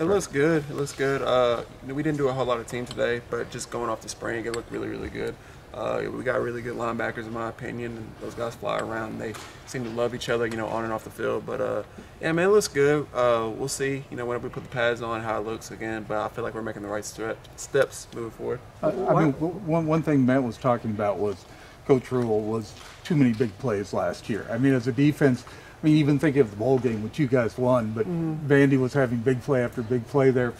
It looks good. It looks good. We didn't do a whole lot of team today, but just going off the spring, it looked really, really good. We got really good linebackers, in my opinion, and those guys fly around. And they seem to love each other, on and off the field. But yeah, man, it looks good. We'll see, whenever we put the pads on, how it looks again. But I feel like we're making the right steps moving forward. I mean, one thing Matt was talking about was Coach Rule was too many big plays last year. I mean, as a defense, even thinking of the bowl game, which you guys won, but Vandy was having big play after big play there.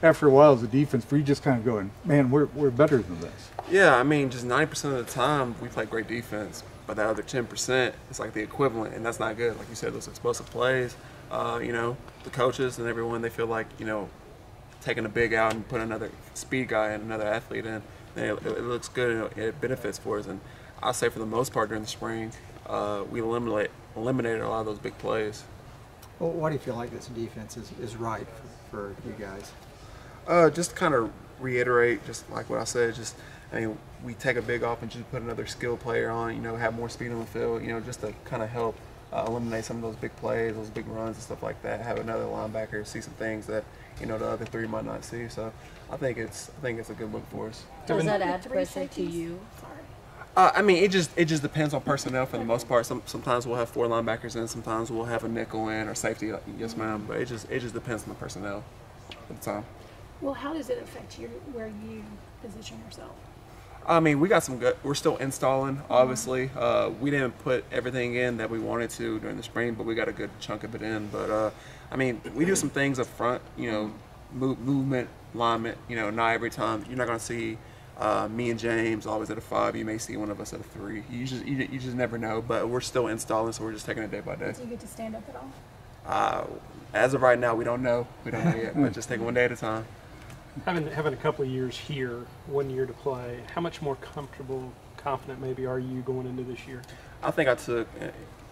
After a while, as a defense, were you just kind of going, man, we're better than this? Yeah, I mean, just 90% of the time we play great defense, but that other 10% is like the equivalent, and that's not good. Like you said, those explosive plays, the coaches and everyone, they feel like, taking a big out and putting another speed guy and another athlete in, it looks good and it benefits for us. And I say for the most part during the spring, we eliminated a lot of those big plays. Well, why do you feel like this defense is right for you guys? Just to kind of reiterate, just like what I said, we take a big off and just put another skilled player on, have more speed on the field, just to kind of help eliminate some of those big plays, those big runs and stuff like that. Have another linebacker see some things that, the other three might not see. So I think it's a good look for us. Does that add pressure to you? I mean, it just depends on personnel for the most part. Sometimes we'll have 4 linebackers in, sometimes we'll have a nickel in or safety. Yes, ma'am. But it just depends on the personnel at the time. Well, how does it affect where you position yourself? I mean, we got some good. We're still installing, obviously. We didn't put everything in that we wanted to during the spring, but we got a good chunk of it in. But I mean, we do some things up front. Movement, alignment. Not every time. You're not going to see me and James always at a 5. You may see one of us at a 3. You just never know. But we're still installing, so we're just taking it day by day. Do you get to stand up at all? As of right now, we don't know. We don't know yet. But just take it one day at a time. Having a couple of years here, 1 year to play, how much more confident maybe are you going into this year? I think I took,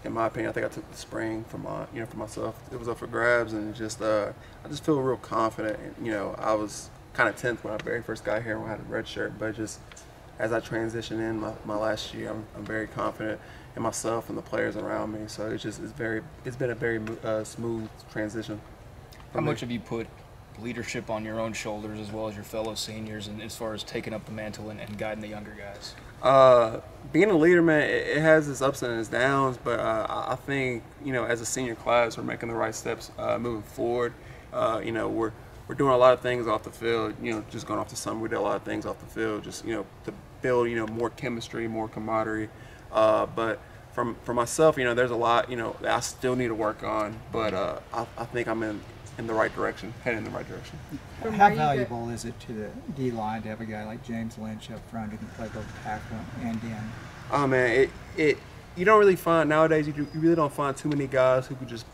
in my opinion, the spring for myself. It was up for grabs, and I just feel real confident. I was kind of tense when I very first got here and I had a red shirt, but just as I transition in my last year, I'm very confident in myself and the players around me. So it's been a very smooth transition. How much have you put leadership on your own shoulders as well as your fellow seniors, and as far as taking up the mantle and guiding the younger guys? Being a leader, man, it has its ups and its downs, but I think, as a senior class, we're making the right steps moving forward. We're doing a lot of things off the field, just going off the summer, we did a lot of things off the field, just, to build, more chemistry, more camaraderie. But for myself, there's a lot, that I still need to work on, but I think I'm in the right direction, heading in the right direction. How valuable is it to the D-line to have a guy like James Lynch up front who can play both tackle and end? Oh man, you don't really find nowadays. You really don't find too many guys who could just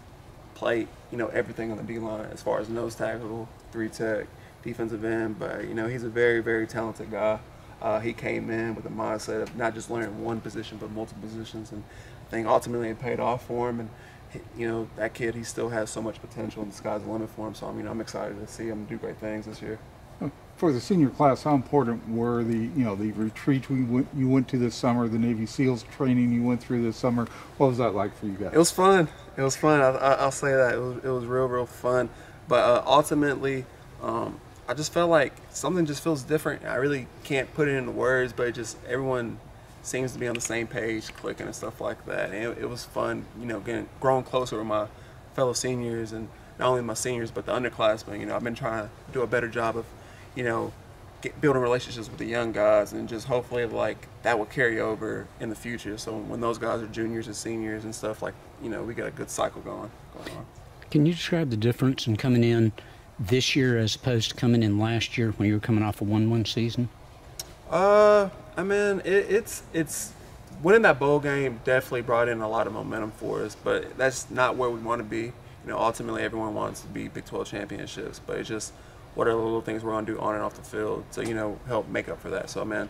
play, everything on the D-line as far as nose tackle, 3-tech, defensive end. But he's a very, very talented guy. He came in with a mindset of not just learning one position but multiple positions, and I think ultimately it paid off for him. And that kid, he still has so much potential, and the sky's the limit for him. So I'm excited to see him do great things this year. For the senior class, how important were the retreat you went to this summer, the Navy SEALs training you went through this summer? What was that like for you guys? It was fun. It was fun. I'll say that it was real fun. But ultimately, I just felt like something just feels different. I really can't put it into words, but everyone seems to be on the same page, clicking and stuff like that. And it was fun, growing closer with my fellow seniors, and not only my seniors but the underclassmen. I've been trying to do a better job of, building relationships with the young guys, and just hopefully that will carry over in the future. So when those guys are juniors and seniors and stuff, we got a good cycle going on. Can you describe the difference in coming in this year as opposed to coming in last year when you were coming off a 1-1 season? I mean, it's winning that bowl game definitely brought in a lot of momentum for us, but that's not where we want to be. Ultimately everyone wants to be Big 12 championships, but it's just what are the little things we're going to do on and off the field to, help make up for that. So, man,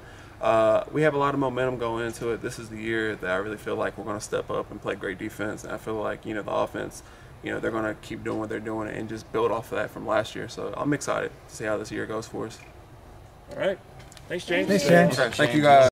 we have a lot of momentum going into it. This is the year that I really feel like we're going to step up and play great defense, and I feel like, the offense, they're going to keep doing what they're doing and just build off of that from last year. So I'm excited to see how this year goes for us. All right. Thanks, James. Thanks, James. Okay, thank you, guys.